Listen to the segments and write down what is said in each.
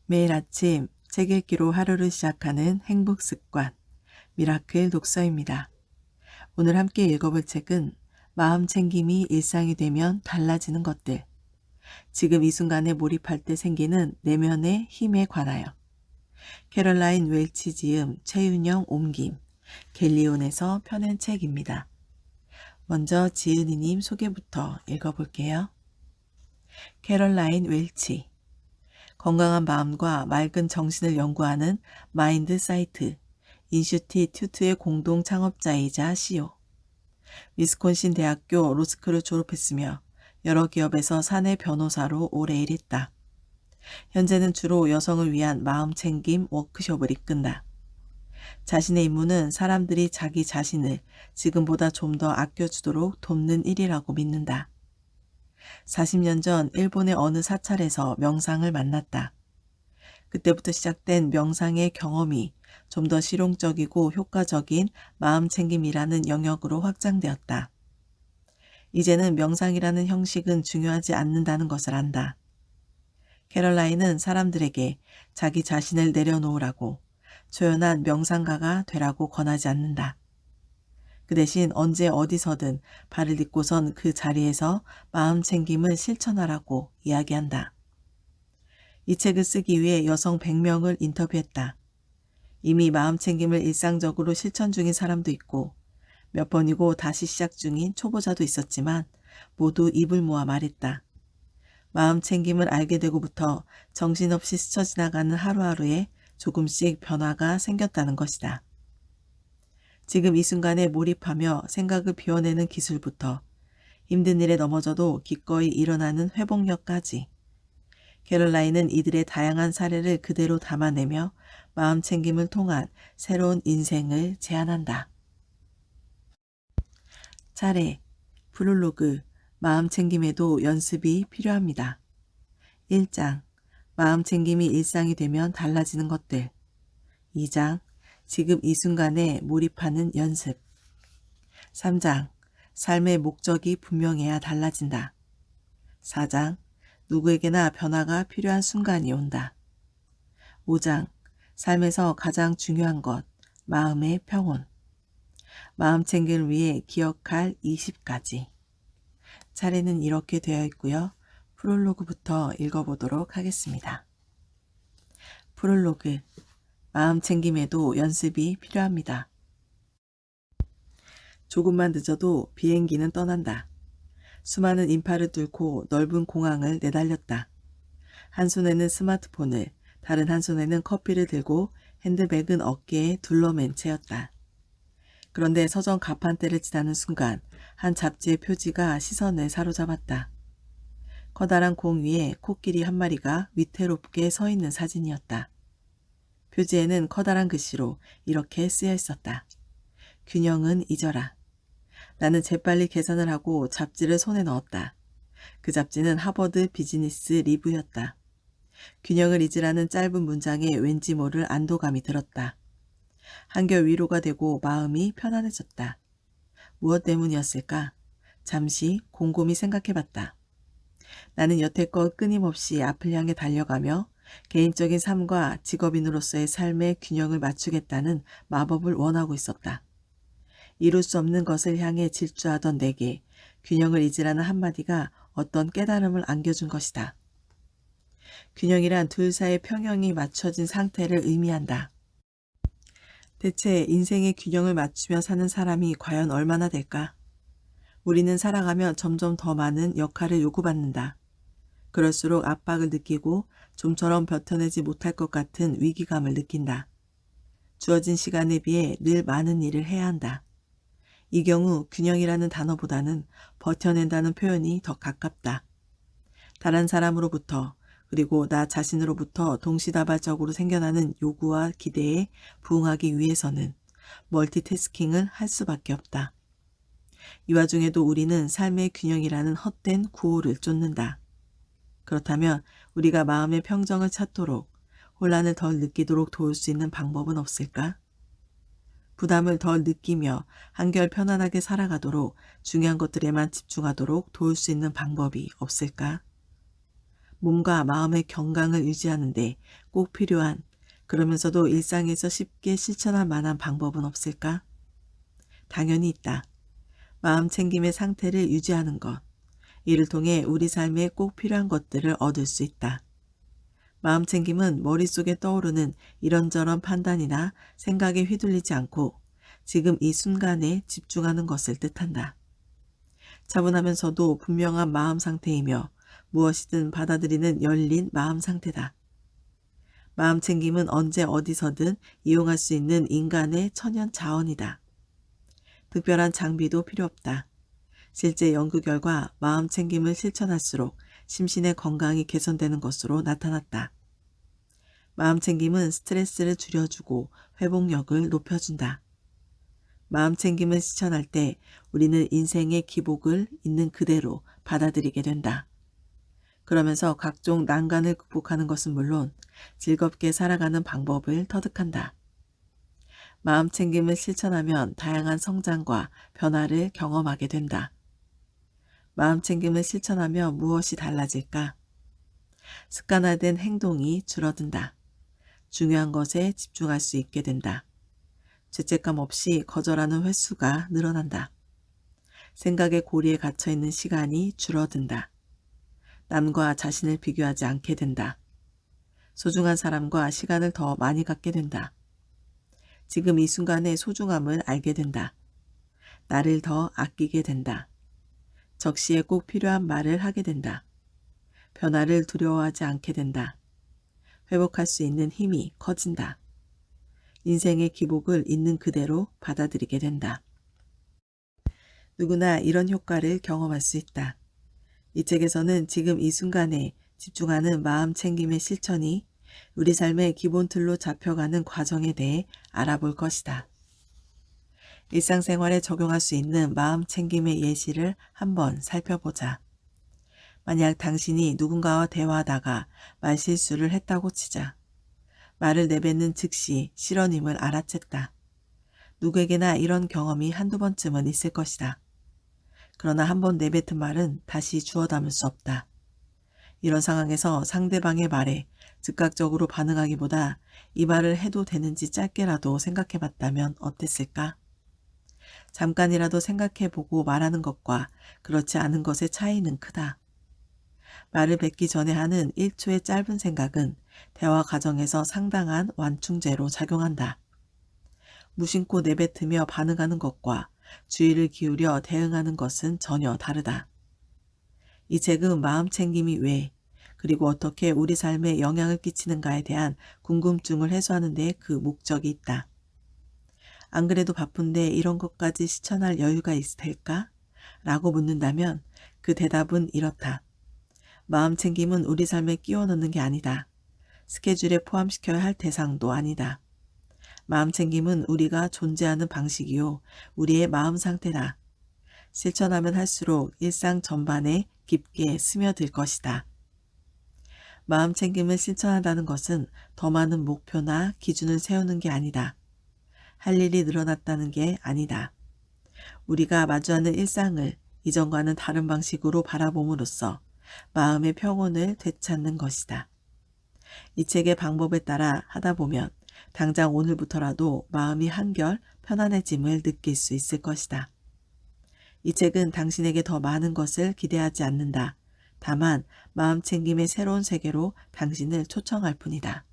매일 아침 책 읽기로 하루를 시작하는 행복 습관, 미라클 독서입니다. 오늘 함께 읽어볼 책은 마음 챙김이 일상이 되면 달라지는 것들. 지금 이 순간에 몰입할 때 생기는 내면의 힘에 관하여. 캐럴라인 웰치 지음, 최윤영 옮김, 갤리온에서 펴낸 책입니다. 먼저 지은이님 소개부터 읽어볼게요. 캐럴라인 웰치. 건강한 마음과 맑은 정신을 연구하는 마인드 사이트, 인슈티튜트의 공동 창업자이자 CEO. 위스콘신 대학교 로스쿨을 졸업했으며 여러 기업에서 사내 변호사로 오래 일했다. 현재는 주로 여성을 위한 마음챙김 워크숍을 이끈다. 자신의 임무는 사람들이 자기 자신을 지금보다 좀 더 아껴주도록 돕는 일이라고 믿는다. 40년 전 일본의 어느 사찰에서 명상을 만났다. 그때부터 시작된 명상의 경험이 좀 더 실용적이고 효과적인 마음챙김이라는 영역으로 확장되었다. 이제는 명상이라는 형식은 중요하지 않는다는 것을 안다. 캐럴라인은 사람들에게 자기 자신을 내려놓으라고, 조연한 명상가가 되라고 권하지 않는다. 그 대신 언제 어디서든 발을 딛고선 그 자리에서 마음챙김을 실천하라고 이야기한다. 이 책을 쓰기 위해 여성 100명을 인터뷰했다. 이미 마음챙김을 일상적으로 실천 중인 사람도 있고 몇 번이고 다시 시작 중인 초보자도 있었지만 모두 입을 모아 말했다. 마음챙김을 알게 되고부터 정신없이 스쳐 지나가는 하루하루에 조금씩 변화가 생겼다는 것이다. 지금 이 순간에 몰입하며 생각을 비워내는 기술부터 힘든 일에 넘어져도 기꺼이 일어나는 회복력까지 캐럴라인은 이들의 다양한 사례를 그대로 담아내며 마음챙김을 통한 새로운 인생을 제안한다. 차례, 프롤로그, 마음챙김에도 연습이 필요합니다. 1장, 마음챙김이 일상이 되면 달라지는 것들. 2장, 지금 이 순간에 몰입하는 연습. 3장, 삶의 목적이 분명해야 달라진다. 4장, 누구에게나 변화가 필요한 순간이 온다. 5장, 삶에서 가장 중요한 것, 마음의 평온. 마음챙김을 위해 기억할 20가지. 차례는 이렇게 되어 있고요. 프롤로그부터 읽어보도록 하겠습니다. 프롤로그, 마음챙김에도 연습이 필요합니다. 조금만 늦어도 비행기는 떠난다. 수많은 인파를 뚫고 넓은 공항을 내달렸다. 한 손에는 스마트폰을, 다른 한 손에는 커피를 들고 핸드백은 어깨에 둘러맨 채였다. 그런데 서점 가판대를 지나는 순간 한 잡지의 표지가 시선을 사로잡았다. 커다란 공 위에 코끼리 한 마리가 위태롭게 서 있는 사진이었다. 표지에는 커다란 글씨로 이렇게 쓰여 있었다. 균형은 잊어라. 나는 재빨리 계산을 하고 잡지를 손에 넣었다. 그 잡지는 하버드 비즈니스 리뷰였다. 균형을 잊으라는 짧은 문장에 왠지 모를 안도감이 들었다. 한결 위로가 되고 마음이 편안해졌다. 무엇 때문이었을까? 잠시 곰곰이 생각해봤다. 나는 여태껏 끊임없이 앞을 향해 달려가며 개인적인 삶과 직업인으로서의 삶의 균형을 맞추겠다는 마법을 원하고 있었다. 이룰 수 없는 것을 향해 질주하던 내게 균형을 잊으라는 한마디가 어떤 깨달음을 안겨준 것이다. 균형이란 둘 사이의 평형이 맞춰진 상태를 의미한다. 대체 인생의 균형을 맞추며 사는 사람이 과연 얼마나 될까? 우리는 살아가며 점점 더 많은 역할을 요구받는다. 그럴수록 압박을 느끼고 좀처럼 버텨내지 못할 것 같은 위기감을 느낀다. 주어진 시간에 비해 늘 많은 일을 해야 한다. 이 경우 균형이라는 단어보다는 버텨낸다는 표현이 더 가깝다. 다른 사람으로부터 그리고 나 자신으로부터 동시다발적으로 생겨나는 요구와 기대에 부응하기 위해서는 멀티태스킹을 할 수밖에 없다. 이 와중에도 우리는 삶의 균형이라는 헛된 구호를 쫓는다. 그렇다면 우리가 마음의 평정을 찾도록 혼란을 덜 느끼도록 도울 수 있는 방법은 없을까? 부담을 덜 느끼며 한결 편안하게 살아가도록 중요한 것들에만 집중하도록 도울 수 있는 방법이 없을까? 몸과 마음의 건강을 유지하는데 꼭 필요한, 그러면서도 일상에서 쉽게 실천할 만한 방법은 없을까? 당연히 있다. 마음 챙김의 상태를 유지하는 것. 이를 통해 우리 삶에 꼭 필요한 것들을 얻을 수 있다. 마음 챙김은 머릿속에 떠오르는 이런저런 판단이나 생각에 휘둘리지 않고 지금 이 순간에 집중하는 것을 뜻한다. 차분하면서도 분명한 마음 상태이며 무엇이든 받아들이는 열린 마음 상태다. 마음 챙김은 언제 어디서든 이용할 수 있는 인간의 천연 자원이다. 특별한 장비도 필요 없다. 실제 연구 결과 마음 챙김을 실천할수록 심신의 건강이 개선되는 것으로 나타났다. 마음 챙김은 스트레스를 줄여주고 회복력을 높여준다. 마음 챙김을 실천할 때 우리는 인생의 기복을 있는 그대로 받아들이게 된다. 그러면서 각종 난관을 극복하는 것은 물론 즐겁게 살아가는 방법을 터득한다. 마음 챙김을 실천하면 다양한 성장과 변화를 경험하게 된다. 마음 챙김을 실천하면 무엇이 달라질까? 습관화된 행동이 줄어든다. 중요한 것에 집중할 수 있게 된다. 죄책감 없이 거절하는 횟수가 늘어난다. 생각의 고리에 갇혀있는 시간이 줄어든다. 남과 자신을 비교하지 않게 된다. 소중한 사람과 시간을 더 많이 갖게 된다. 지금 이 순간의 소중함을 알게 된다. 나를 더 아끼게 된다. 적시에 꼭 필요한 말을 하게 된다. 변화를 두려워하지 않게 된다. 회복할 수 있는 힘이 커진다. 인생의 기복을 있는 그대로 받아들이게 된다. 누구나 이런 효과를 경험할 수 있다. 이 책에서는 지금 이 순간에 집중하는 마음 챙김의 실천이 우리 삶의 기본 틀로 잡혀가는 과정에 대해 알아볼 것이다. 일상생활에 적용할 수 있는 마음 챙김의 예시를 한번 살펴보자. 만약 당신이 누군가와 대화하다가 말실수를 했다고 치자. 말을 내뱉는 즉시 실언임을 알아챘다. 누구에게나 이런 경험이 한두 번쯤은 있을 것이다. 그러나 한 번 내뱉은 말은 다시 주워 담을 수 없다. 이런 상황에서 상대방의 말에 즉각적으로 반응하기보다 이 말을 해도 되는지 짧게라도 생각해 봤다면 어땠을까? 잠깐이라도 생각해 보고 말하는 것과 그렇지 않은 것의 차이는 크다. 말을 뱉기 전에 하는 1초의 짧은 생각은 대화 과정에서 상당한 완충제로 작용한다. 무심코 내뱉으며 반응하는 것과 주의를 기울여 대응하는 것은 전혀 다르다. 이 책은 마음 챙김이 왜, 그리고 어떻게 우리 삶에 영향을 끼치는가에 대한 궁금증을 해소하는 데 그 목적이 있다. 안 그래도 바쁜데 이런 것까지 실천할 여유가 있을까? 라고 묻는다면 그 대답은 이렇다. 마음 챙김은 우리 삶에 끼워 넣는 게 아니다. 스케줄에 포함시켜야 할 대상도 아니다. 마음 챙김은 우리가 존재하는 방식이요. 우리의 마음 상태다. 실천하면 할수록 일상 전반에 깊게 스며들 것이다. 마음 챙김을 실천한다는 것은 더 많은 목표나 기준을 세우는 게 아니다. 할 일이 늘어났다는 게 아니다. 우리가 마주하는 일상을 이전과는 다른 방식으로 바라봄으로써 마음의 평온을 되찾는 것이다. 이 책의 방법에 따라 하다 보면 당장 오늘부터라도 마음이 한결 편안해짐을 느낄 수 있을 것이다. 이 책은 당신에게 더 많은 것을 기대하지 않는다. 다만 마음 챙김의 새로운 세계로 당신을 초청할 뿐이다.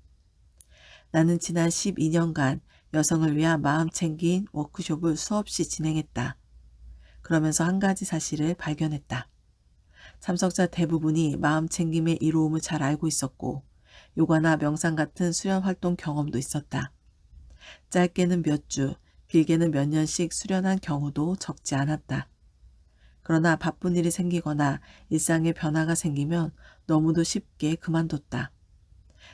나는 지난 12년간 여성을 위한 마음 챙김 워크숍을 수없이 진행했다. 그러면서 한 가지 사실을 발견했다. 참석자 대부분이 마음 챙김의 이로움을 잘 알고 있었고 요가나 명상 같은 수련 활동 경험도 있었다. 짧게는 몇 주, 길게는 몇 년씩 수련한 경우도 적지 않았다. 그러나 바쁜 일이 생기거나 일상에 변화가 생기면 너무도 쉽게 그만뒀다.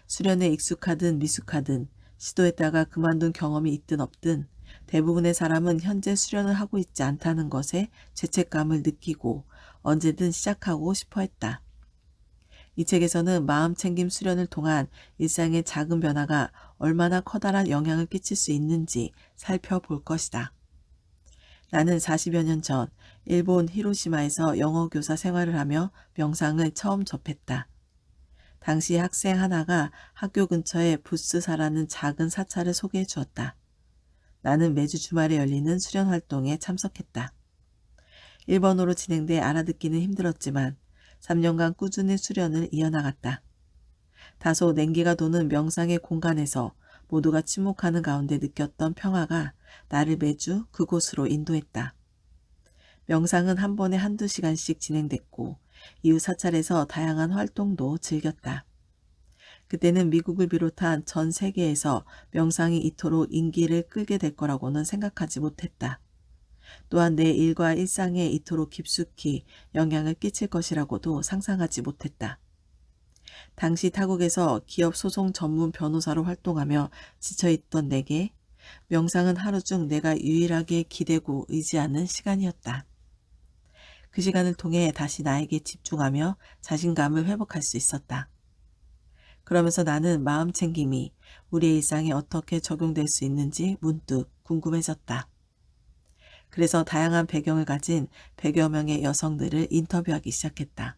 수련에 익숙하든 미숙하든 시도했다가 그만둔 경험이 있든 없든 대부분의 사람은 현재 수련을 하고 있지 않다는 것에 죄책감을 느끼고 언제든 시작하고 싶어 했다. 이 책에서는 마음 챙김 수련을 통한 일상의 작은 변화가 얼마나 커다란 영향을 끼칠 수 있는지 살펴볼 것이다. 나는 40여 년 전 일본 히로시마에서 영어 교사 생활을 하며 명상을 처음 접했다. 당시 학생 하나가 학교 근처에 부스사라는 작은 사찰을 소개해 주었다. 나는 매주 주말에 열리는 수련 활동에 참석했다. 일본어로 진행돼 알아듣기는 힘들었지만 3년간 꾸준히 수련을 이어나갔다. 다소 냉기가 도는 명상의 공간에서 모두가 침묵하는 가운데 느꼈던 평화가 나를 매주 그곳으로 인도했다. 명상은 한 번에 한두 시간씩 진행됐고 이후 사찰에서 다양한 활동도 즐겼다. 그때는 미국을 비롯한 전 세계에서 명상이 이토록 인기를 끌게 될 거라고는 생각하지 못했다. 또한 내 일과 일상에 이토록 깊숙이 영향을 끼칠 것이라고도 상상하지 못했다. 당시 타국에서 기업 소송 전문 변호사로 활동하며 지쳐있던 내게 명상은 하루 중 내가 유일하게 기대고 의지하는 시간이었다. 그 시간을 통해 다시 나에게 집중하며 자신감을 회복할 수 있었다. 그러면서 나는 마음 챙김이 우리의 일상에 어떻게 적용될 수 있는지 문득 궁금해졌다. 그래서 다양한 배경을 가진 100여 명의 여성들을 인터뷰하기 시작했다.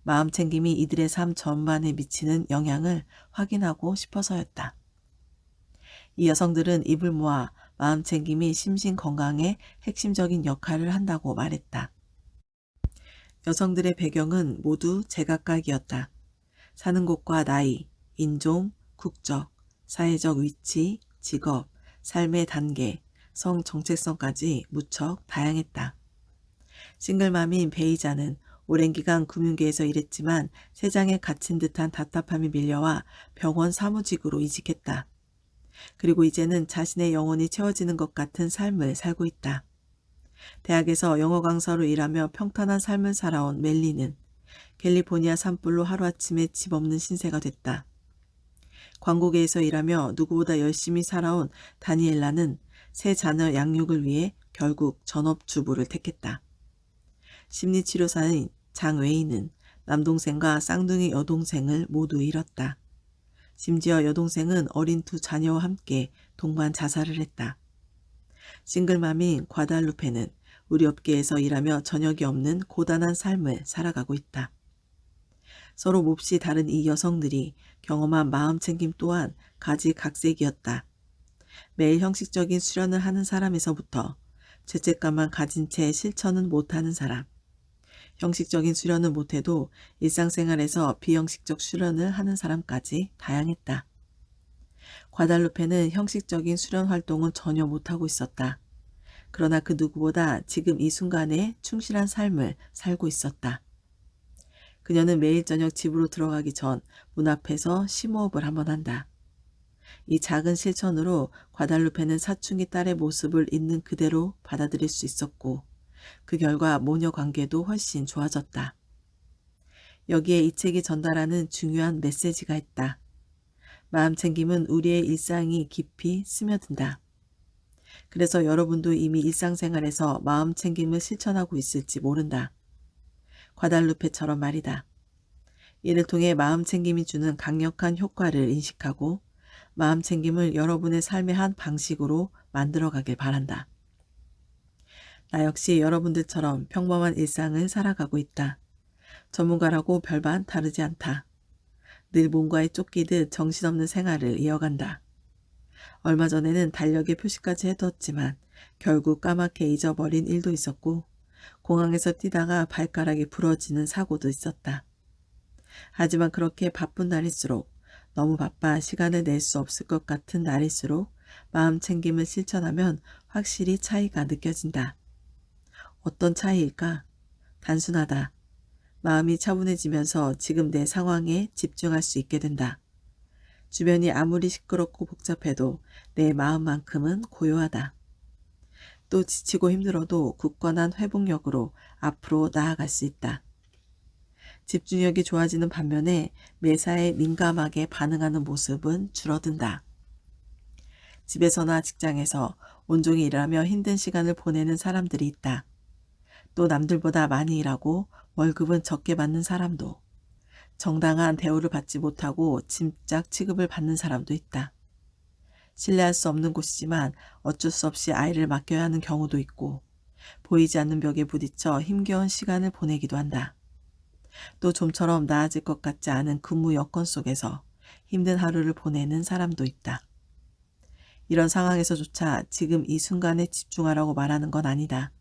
마음 챙김이 이들의 삶 전반에 미치는 영향을 확인하고 싶어서였다. 이 여성들은 입을 모아 마음 챙김이 심신 건강에 핵심적인 역할을 한다고 말했다. 여성들의 배경은 모두 제각각이었다. 사는 곳과 나이, 인종, 국적, 사회적 위치, 직업, 삶의 단계, 성 정체성까지 무척 다양했다. 싱글맘인 베이자는 오랜 기간 금융계에서 일했지만 세장에 갇힌 듯한 답답함이 밀려와 병원 사무직으로 이직했다. 그리고 이제는 자신의 영혼이 채워지는 것 같은 삶을 살고 있다. 대학에서 영어 강사로 일하며 평탄한 삶을 살아온 멜리는 캘리포니아 산불로 하루아침에 집 없는 신세가 됐다. 광고계에서 일하며 누구보다 열심히 살아온 다니엘라는 세 자녀 양육을 위해 결국 전업주부를 택했다. 심리치료사인 장웨이는 남동생과 쌍둥이 여동생을 모두 잃었다. 심지어 여동생은 어린 두 자녀와 함께 동반 자살을 했다. 싱글맘인 과달루페는 우리 업계에서 일하며 저녁이 없는 고단한 삶을 살아가고 있다. 서로 몹시 다른 이 여성들이 경험한 마음챙김 또한 가지각색이었다. 매일 형식적인 수련을 하는 사람에서부터 죄책감만 가진 채 실천은 못하는 사람, 형식적인 수련은 못해도 일상생활에서 비형식적 수련을 하는 사람까지 다양했다. 과달루페는 형식적인 수련 활동은 전혀 못하고 있었다. 그러나 그 누구보다 지금 이 순간에 충실한 삶을 살고 있었다. 그녀는 매일 저녁 집으로 들어가기 전 문 앞에서 심호흡을 한번 한다. 이 작은 실천으로 과달루페는 사춘기 딸의 모습을 있는 그대로 받아들일 수 있었고 그 결과 모녀 관계도 훨씬 좋아졌다. 여기에 이 책이 전달하는 중요한 메시지가 있다. 마음챙김은 우리의 일상이 깊이 스며든다. 그래서 여러분도 이미 일상생활에서 마음챙김을 실천하고 있을지 모른다. 과달루페처럼 말이다. 이를 통해 마음챙김이 주는 강력한 효과를 인식하고 마음챙김을 여러분의 삶의 한 방식으로 만들어가길 바란다. 나 역시 여러분들처럼 평범한 일상을 살아가고 있다. 전문가라고 별반 다르지 않다. 늘 뭔가에 쫓기듯 정신없는 생활을 이어간다. 얼마 전에는 달력에 표시까지 해두었지만 결국 까맣게 잊어버린 일도 있었고 공항에서 뛰다가 발가락이 부러지는 사고도 있었다. 하지만 그렇게 바쁜 날일수록 너무 바빠 시간을 낼 수 없을 것 같은 날일수록 마음챙김을 실천하면 확실히 차이가 느껴진다. 어떤 차이일까? 단순하다. 마음이 차분해지면서 지금 내 상황에 집중할 수 있게 된다. 주변이 아무리 시끄럽고 복잡해도 내 마음만큼은 고요하다. 또 지치고 힘들어도 굳건한 회복력으로 앞으로 나아갈 수 있다. 집중력이 좋아지는 반면에 매사에 민감하게 반응하는 모습은 줄어든다. 집에서나 직장에서 온종일 일하며 힘든 시간을 보내는 사람들이 있다. 또 남들보다 많이 일하고 월급은 적게 받는 사람도, 정당한 대우를 받지 못하고 짐짝 취급을 받는 사람도 있다. 신뢰할 수 없는 곳이지만 어쩔 수 없이 아이를 맡겨야 하는 경우도 있고, 보이지 않는 벽에 부딪혀 힘겨운 시간을 보내기도 한다. 또 좀처럼 나아질 것 같지 않은 근무 여건 속에서 힘든 하루를 보내는 사람도 있다. 이런 상황에서조차 지금 이 순간에 집중하라고 말하는 건 아니다.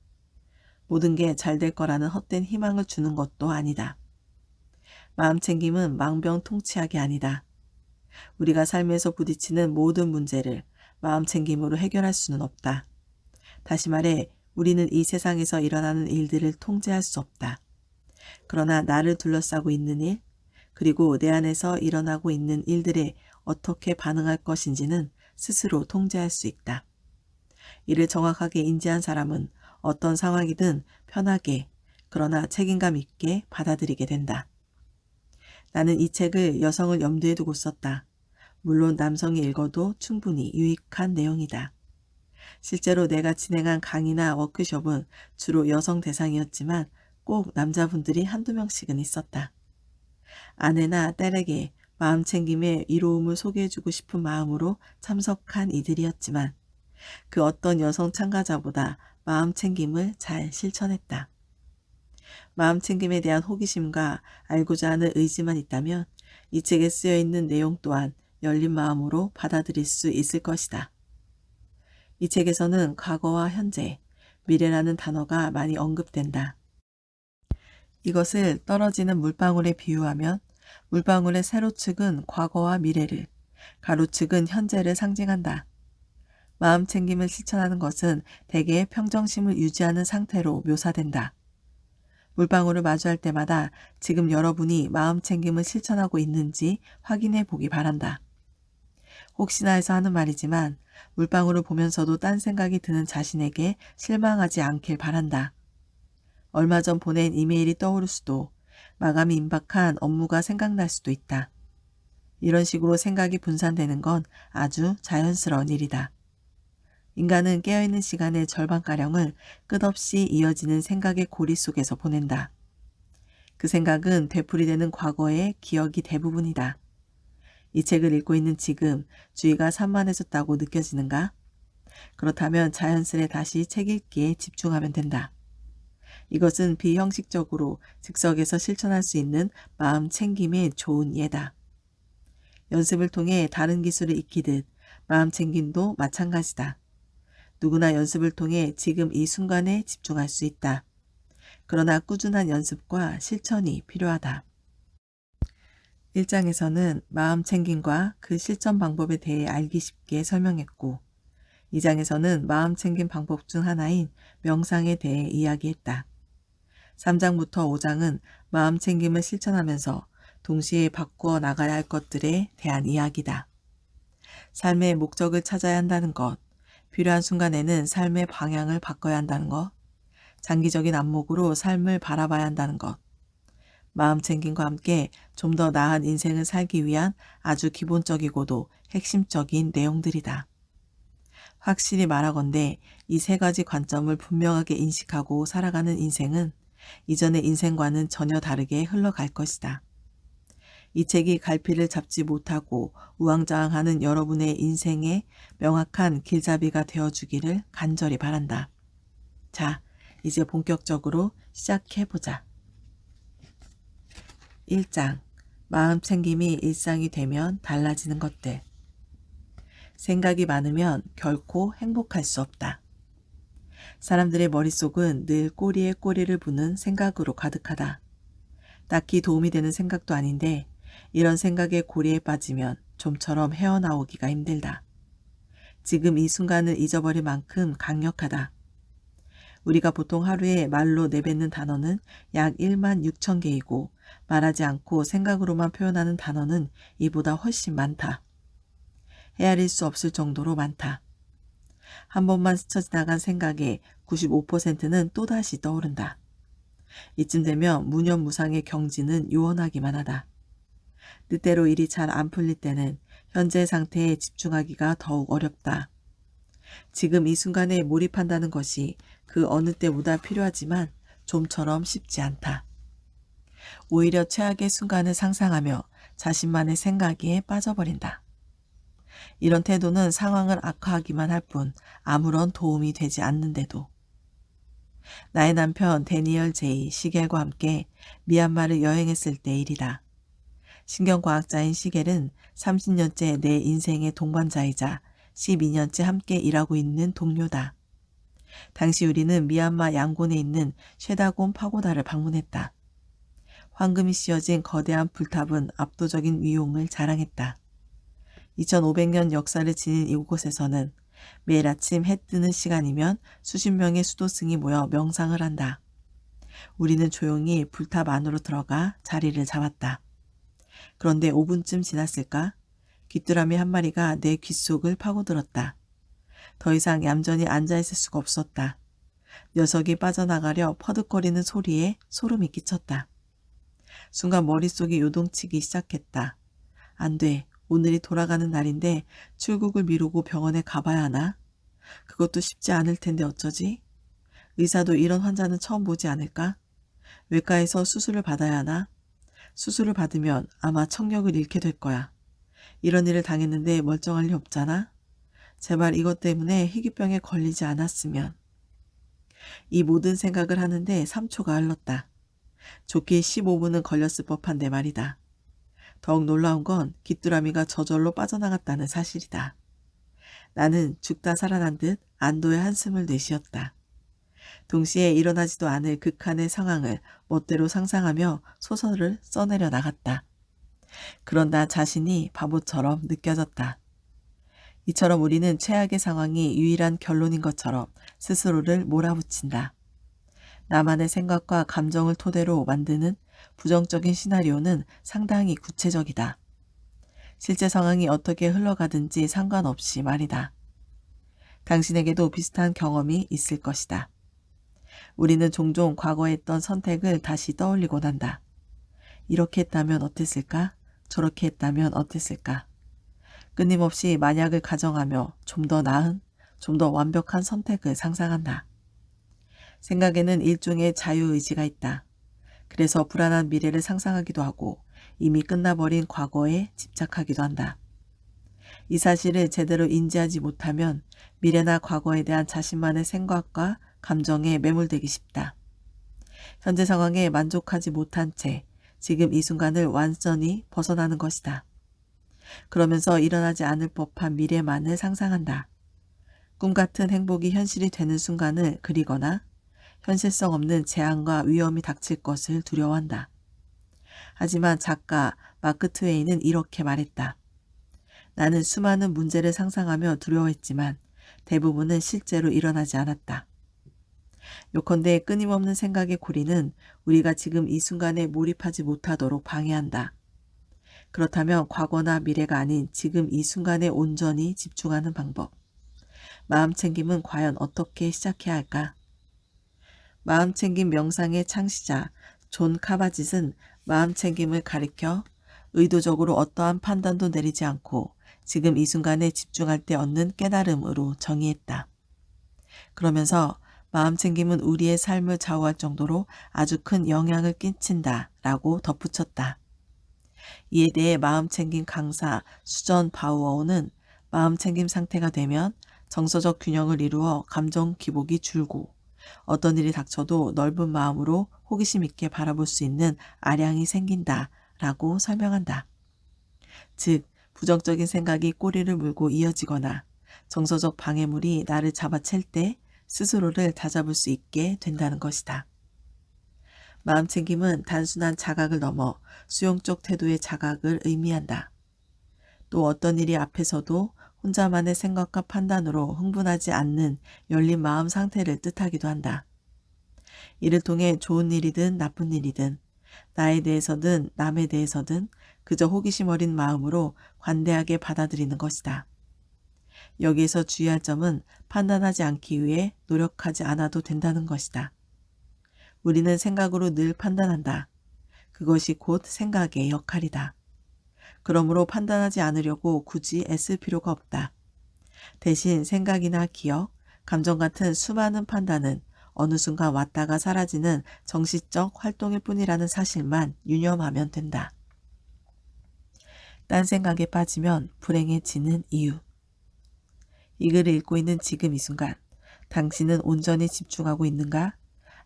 모든 게 잘 될 거라는 헛된 희망을 주는 것도 아니다. 마음 챙김은 망병통치약이 아니다. 우리가 삶에서 부딪히는 모든 문제를 마음 챙김으로 해결할 수는 없다. 다시 말해 우리는 이 세상에서 일어나는 일들을 통제할 수 없다. 그러나 나를 둘러싸고 있는 일, 그리고 내 안에서 일어나고 있는 일들에 어떻게 반응할 것인지는 스스로 통제할 수 있다. 이를 정확하게 인지한 사람은 어떤 상황이든 편하게, 그러나 책임감 있게 받아들이게 된다. 나는 이 책을 여성을 염두에 두고 썼다. 물론 남성이 읽어도 충분히 유익한 내용이다. 실제로 내가 진행한 강의나 워크숍은 주로 여성 대상이었지만 꼭 남자분들이 한두 명씩은 있었다. 아내나 딸에게 마음 챙김의 이로움을 소개해주고 싶은 마음으로 참석한 이들이었지만 그 어떤 여성 참가자보다 마음 챙김을 잘 실천했다. 마음 챙김에 대한 호기심과 알고자 하는 의지만 있다면 이 책에 쓰여 있는 내용 또한 열린 마음으로 받아들일 수 있을 것이다. 이 책에서는 과거와 현재, 미래라는 단어가 많이 언급된다. 이것을 떨어지는 물방울에 비유하면 물방울의 세로축은 과거와 미래를, 가로축은 현재를 상징한다. 마음 챙김을 실천하는 것은 대개 평정심을 유지하는 상태로 묘사된다. 물방울을 마주할 때마다 지금 여러분이 마음 챙김을 실천하고 있는지 확인해 보기 바란다. 혹시나 해서 하는 말이지만 물방울을 보면서도 딴 생각이 드는 자신에게 실망하지 않길 바란다. 얼마 전 보낸 이메일이 떠오를 수도, 마감이 임박한 업무가 생각날 수도 있다. 이런 식으로 생각이 분산되는 건 아주 자연스러운 일이다. 인간은 깨어있는 시간의 절반가량을 끝없이 이어지는 생각의 고리 속에서 보낸다. 그 생각은 되풀이되는 과거의 기억이 대부분이다. 이 책을 읽고 있는 지금 주의가 산만해졌다고 느껴지는가? 그렇다면 자연스레 다시 책 읽기에 집중하면 된다. 이것은 비형식적으로 즉석에서 실천할 수 있는 마음 챙김의 좋은 예다. 연습을 통해 다른 기술을 익히듯 마음 챙김도 마찬가지다. 누구나 연습을 통해 지금 이 순간에 집중할 수 있다. 그러나 꾸준한 연습과 실천이 필요하다. 1장에서는 마음 챙김과 그 실천 방법에 대해 알기 쉽게 설명했고 2장에서는 마음 챙김 방법 중 하나인 명상에 대해 이야기했다. 3장부터 5장은 마음 챙김을 실천하면서 동시에 바꾸어 나가야 할 것들에 대한 이야기다. 삶의 목적을 찾아야 한다는 것, 필요한 순간에는 삶의 방향을 바꿔야 한다는 것, 장기적인 안목으로 삶을 바라봐야 한다는 것, 마음 챙김과 함께 좀 더 나은 인생을 살기 위한 아주 기본적이고도 핵심적인 내용들이다. 확실히 말하건대 이 세 가지 관점을 분명하게 인식하고 살아가는 인생은 이전의 인생과는 전혀 다르게 흘러갈 것이다. 이 책이 갈피를 잡지 못하고 우왕좌왕하는 여러분의 인생에 명확한 길잡이가 되어주기를 간절히 바란다. 자, 이제 본격적으로 시작해보자. 1장, 마음 챙김이 일상이 되면 달라지는 것들. 생각이 많으면 결코 행복할 수 없다. 사람들의 머릿속은 늘 꼬리에 꼬리를 부는 생각으로 가득하다. 딱히 도움이 되는 생각도 아닌데 이런 생각의 고리에 빠지면 좀처럼 헤어나오기가 힘들다. 지금 이 순간을 잊어버릴 만큼 강력하다. 우리가 보통 하루에 말로 내뱉는 단어는 약 1만 6천 개이고 말하지 않고 생각으로만 표현하는 단어는 이보다 훨씬 많다. 헤아릴 수 없을 정도로 많다. 한 번만 스쳐 지나간 생각의 95%는 또다시 떠오른다. 이쯤 되면 무념무상의 경지는 요원하기만 하다. 뜻대로 일이 잘 안 풀릴 때는 현재 상태에 집중하기가 더욱 어렵다. 지금 이 순간에 몰입한다는 것이 그 어느 때보다 필요하지만 좀처럼 쉽지 않다. 오히려 최악의 순간을 상상하며 자신만의 생각에 빠져버린다. 이런 태도는 상황을 악화하기만 할 뿐 아무런 도움이 되지 않는데도. 나의 남편 데니얼 제이 시겔과 함께 미얀마를 여행했을 때 일이다. 신경과학자인 시겔은 30년째 내 인생의 동반자이자 12년째 함께 일하고 있는 동료다. 당시 우리는 미얀마 양곤에 있는 쉐다곤 파고다를 방문했다. 황금이 씌어진 거대한 불탑은 압도적인 위용을 자랑했다. 2500년 역사를 지닌 이곳에서는 매일 아침 해 뜨는 시간이면 수십 명의 수도승이 모여 명상을 한다. 우리는 조용히 불탑 안으로 들어가 자리를 잡았다. 그런데 5분쯤 지났을까? 귀뚜라미 한 마리가 내 귓속을 파고들었다. 더 이상 얌전히 앉아있을 수가 없었다. 녀석이 빠져나가려 퍼득거리는 소리에 소름이 끼쳤다. 순간 머릿속이 요동치기 시작했다. 안 돼. 오늘이 돌아가는 날인데 출국을 미루고 병원에 가봐야 하나? 그것도 쉽지 않을 텐데 어쩌지? 의사도 이런 환자는 처음 보지 않을까? 외과에서 수술을 받아야 하나? 수술을 받으면 아마 청력을 잃게 될 거야. 이런 일을 당했는데 멀쩡할 리 없잖아? 제발 이것 때문에 희귀병에 걸리지 않았으면. 이 모든 생각을 하는데 3초가 흘렀다. 좋게 15분은 걸렸을 법한데 말이다. 더욱 놀라운 건 귀뚜라미가 저절로 빠져나갔다는 사실이다. 나는 죽다 살아난 듯 안도의 한숨을 내쉬었다. 동시에 일어나지도 않을 극한의 상황을 멋대로 상상하며 소설을 써내려 나갔다. 그런 나 자신이 바보처럼 느껴졌다. 이처럼 우리는 최악의 상황이 유일한 결론인 것처럼 스스로를 몰아붙인다. 나만의 생각과 감정을 토대로 만드는 부정적인 시나리오는 상당히 구체적이다. 실제 상황이 어떻게 흘러가든지 상관없이 말이다. 당신에게도 비슷한 경험이 있을 것이다. 우리는 종종 과거에 했던 선택을 다시 떠올리곤 한다. 이렇게 했다면 어땠을까? 저렇게 했다면 어땠을까? 끊임없이 만약을 가정하며 좀 더 나은, 좀 더 완벽한 선택을 상상한다. 생각에는 일종의 자유의지가 있다. 그래서 불안한 미래를 상상하기도 하고 이미 끝나버린 과거에 집착하기도 한다. 이 사실을 제대로 인지하지 못하면 미래나 과거에 대한 자신만의 생각과 감정에 매몰되기 쉽다. 현재 상황에 만족하지 못한 채 지금 이 순간을 완전히 벗어나는 것이다. 그러면서 일어나지 않을 법한 미래만을 상상한다. 꿈 같은 행복이 현실이 되는 순간을 그리거나 현실성 없는 재앙과 위험이 닥칠 것을 두려워한다. 하지만 작가 마크 트웨이는 이렇게 말했다. 나는 수많은 문제를 상상하며 두려워했지만 대부분은 실제로 일어나지 않았다. 요컨대 끊임없는 생각의 고리는 우리가 지금 이 순간에 몰입하지 못하도록 방해한다. 그렇다면 과거나 미래가 아닌 지금 이 순간에 온전히 집중하는 방법. 마음챙김은 과연 어떻게 시작해야 할까? 마음챙김 명상의 창시자 존 카바짓은 마음챙김을 가리켜 의도적으로 어떠한 판단도 내리지 않고 지금 이 순간에 집중할 때 얻는 깨달음으로 정의했다. 그러면서 마음챙김은 우리의 삶을 좌우할 정도로 아주 큰 영향을 끼친다 라고 덧붙였다. 이에 대해 마음챙김 강사 수전 바우어우는 마음챙김 상태가 되면 정서적 균형을 이루어 감정 기복이 줄고 어떤 일이 닥쳐도 넓은 마음으로 호기심 있게 바라볼 수 있는 아량이 생긴다 라고 설명한다. 즉, 부정적인 생각이 꼬리를 물고 이어지거나 정서적 방해물이 나를 잡아챌 때 스스로를 다잡을 수 있게 된다는 것이다. 마음챙김은 단순한 자각을 넘어 수용적 태도의 자각을 의미한다. 또 어떤 일이 앞에서도 혼자만의 생각과 판단으로 흥분하지 않는 열린 마음 상태를 뜻하기도 한다. 이를 통해 좋은 일이든 나쁜 일이든 나에 대해서든 남에 대해서든 그저 호기심 어린 마음으로 관대하게 받아들이는 것이다. 여기에서 주의할 점은 판단하지 않기 위해 노력하지 않아도 된다는 것이다. 우리는 생각으로 늘 판단한다. 그것이 곧 생각의 역할이다. 그러므로 판단하지 않으려고 굳이 애쓸 필요가 없다. 대신 생각이나 기억, 감정 같은 수많은 판단은 어느 순간 왔다가 사라지는 정시적 활동일 뿐이라는 사실만 유념하면 된다. 딴 생각에 빠지면 불행해지는 이유. 이 글을 읽고 있는 지금 이 순간, 당신은 온전히 집중하고 있는가?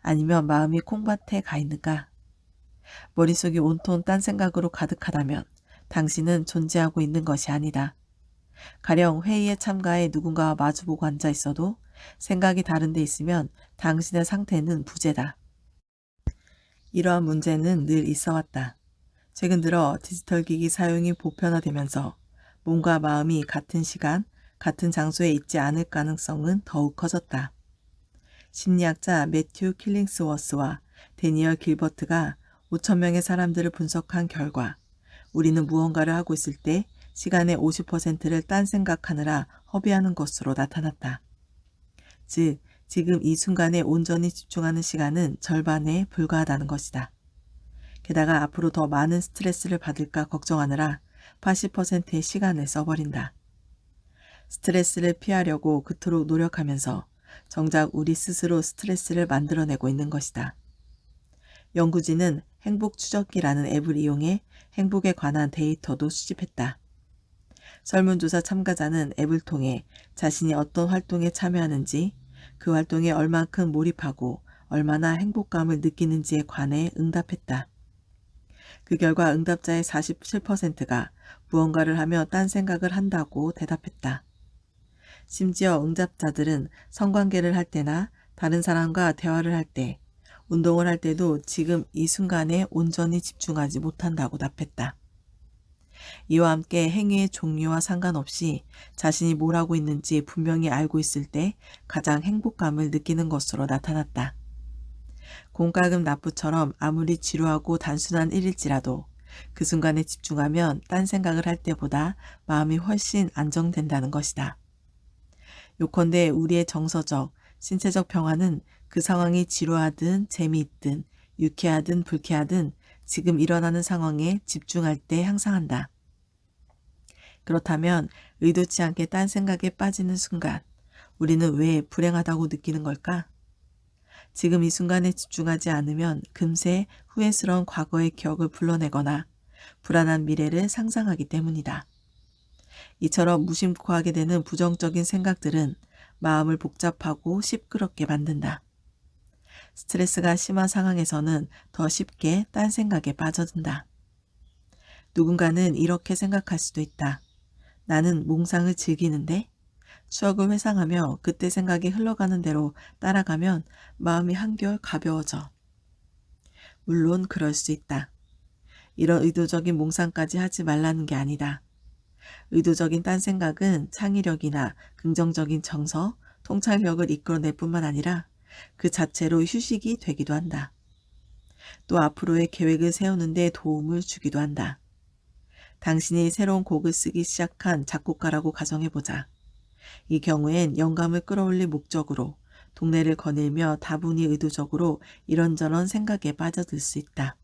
아니면 마음이 콩밭에 가 있는가? 머릿속이 온통 딴 생각으로 가득하다면 당신은 존재하고 있는 것이 아니다. 가령 회의에 참가해 누군가와 마주보고 앉아 있어도 생각이 다른 데 있으면 당신의 상태는 부재다. 이러한 문제는 늘 있어 왔다. 최근 들어 디지털 기기 사용이 보편화되면서 몸과 마음이 같은 시간, 같은 장소에 있지 않을 가능성은 더욱 커졌다. 심리학자 매튜 킬링스워스와 데니얼 길버트가 5천 명의 사람들을 분석한 결과 우리는 무언가를 하고 있을 때 시간의 50%를 딴 생각하느라 허비하는 것으로 나타났다. 즉, 지금 이 순간에 온전히 집중하는 시간은 절반에 불과하다는 것이다. 게다가 앞으로 더 많은 스트레스를 받을까 걱정하느라 80%의 시간을 써버린다. 스트레스를 피하려고 그토록 노력하면서 정작 우리 스스로 스트레스를 만들어내고 있는 것이다. 연구진은 행복추적기라는 앱을 이용해 행복에 관한 데이터도 수집했다. 설문조사 참가자는 앱을 통해 자신이 어떤 활동에 참여하는지, 그 활동에 얼만큼 몰입하고 얼마나 행복감을 느끼는지에 관해 응답했다. 그 결과 응답자의 47%가 무언가를 하며 딴 생각을 한다고 대답했다. 심지어 응답자들은 성관계를 할 때나 다른 사람과 대화를 할 때, 운동을 할 때도 지금 이 순간에 온전히 집중하지 못한다고 답했다. 이와 함께 행위의 종류와 상관없이 자신이 뭘 하고 있는지 분명히 알고 있을 때 가장 행복감을 느끼는 것으로 나타났다. 공과금 납부처럼 아무리 지루하고 단순한 일일지라도 그 순간에 집중하면 딴 생각을 할 때보다 마음이 훨씬 안정된다는 것이다. 요컨대 우리의 정서적, 신체적 평화는 그 상황이 지루하든 재미있든 유쾌하든 불쾌하든 지금 일어나는 상황에 집중할 때 향상한다. 그렇다면 의도치 않게 딴 생각에 빠지는 순간 우리는 왜 불행하다고 느끼는 걸까? 지금 이 순간에 집중하지 않으면 금세 후회스러운 과거의 기억을 불러내거나 불안한 미래를 상상하기 때문이다. 이처럼 무심코하게 되는 부정적인 생각들은 마음을 복잡하고 시끄럽게 만든다. 스트레스가 심한 상황에서는 더 쉽게 딴 생각에 빠져든다. 누군가는 이렇게 생각할 수도 있다. 나는 몽상을 즐기는데 추억을 회상하며 그때 생각이 흘러가는 대로 따라가면 마음이 한결 가벼워져. 물론 그럴 수 있다. 이런 의도적인 몽상까지 하지 말라는 게 아니다. 의도적인 딴 생각은 창의력이나 긍정적인 정서, 통찰력을 이끌어낼 뿐만 아니라 그 자체로 휴식이 되기도 한다. 또 앞으로의 계획을 세우는 데 도움을 주기도 한다. 당신이 새로운 곡을 쓰기 시작한 작곡가라고 가정해보자. 이 경우엔 영감을 끌어올릴 목적으로 동네를 거닐며 다분히 의도적으로 이런저런 생각에 빠져들 수 있다.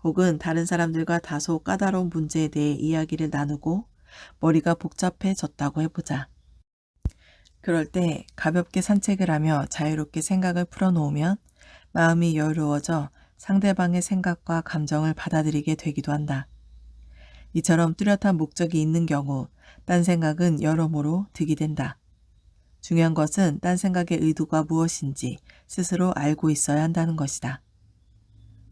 혹은 다른 사람들과 다소 까다로운 문제에 대해 이야기를 나누고 머리가 복잡해졌다고 해보자. 그럴 때 가볍게 산책을 하며 자유롭게 생각을 풀어놓으면 마음이 여유로워져 상대방의 생각과 감정을 받아들이게 되기도 한다. 이처럼 뚜렷한 목적이 있는 경우 딴 생각은 여러모로 득이 된다. 중요한 것은 딴 생각의 의도가 무엇인지 스스로 알고 있어야 한다는 것이다.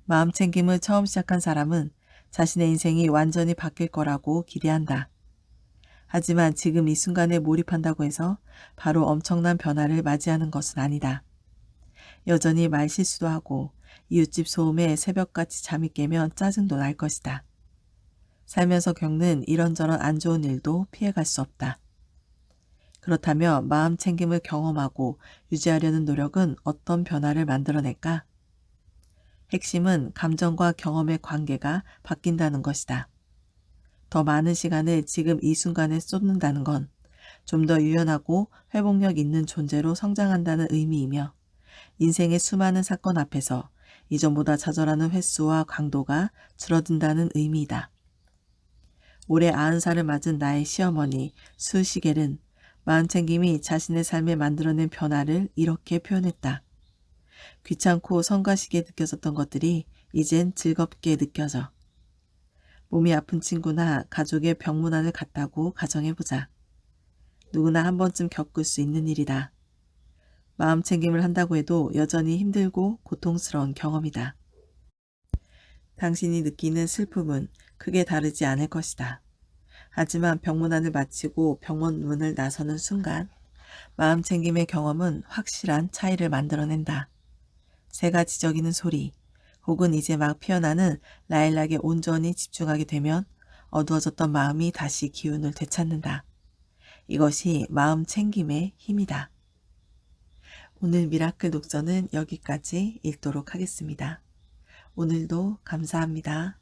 마음챙김을 처음 시작한 사람은 자신의 인생이 완전히 바뀔 거라고 기대한다. 하지만 지금 이 순간에 몰입한다고 해서 바로 엄청난 변화를 맞이하는 것은 아니다. 여전히 말실수도 하고 이웃집 소음에 새벽같이 잠이 깨면 짜증도 날 것이다. 살면서 겪는 이런저런 안 좋은 일도 피해갈 수 없다. 그렇다면 마음 챙김을 경험하고 유지하려는 노력은 어떤 변화를 만들어낼까? 핵심은 감정과 경험의 관계가 바뀐다는 것이다. 더 많은 시간을 지금 이 순간에 쏟는다는 건 좀 더 유연하고 회복력 있는 존재로 성장한다는 의미이며 인생의 수많은 사건 앞에서 이전보다 좌절하는 횟수와 강도가 줄어든다는 의미이다. 올해 90살을 맞은 나의 시어머니 수시겔은 마음챙김이 자신의 삶에 만들어낸 변화를 이렇게 표현했다. 귀찮고 성가시게 느껴졌던 것들이 이젠 즐겁게 느껴져. 몸이 아픈 친구나 가족의 병문안을 갔다고 가정해보자. 누구나 한 번쯤 겪을 수 있는 일이다. 마음 챙김을 한다고 해도 여전히 힘들고 고통스러운 경험이다. 당신이 느끼는 슬픔은 크게 다르지 않을 것이다. 하지만 병문안을 마치고 병원 문을 나서는 순간 마음 챙김의 경험은 확실한 차이를 만들어낸다. 새가 지저귀는 소리, 혹은 이제 막 피어나는 라일락에 온전히 집중하게 되면 어두워졌던 마음이 다시 기운을 되찾는다. 이것이 마음 챙김의 힘이다. 오늘 미라클 독서는 여기까지 읽도록 하겠습니다. 오늘도 감사합니다.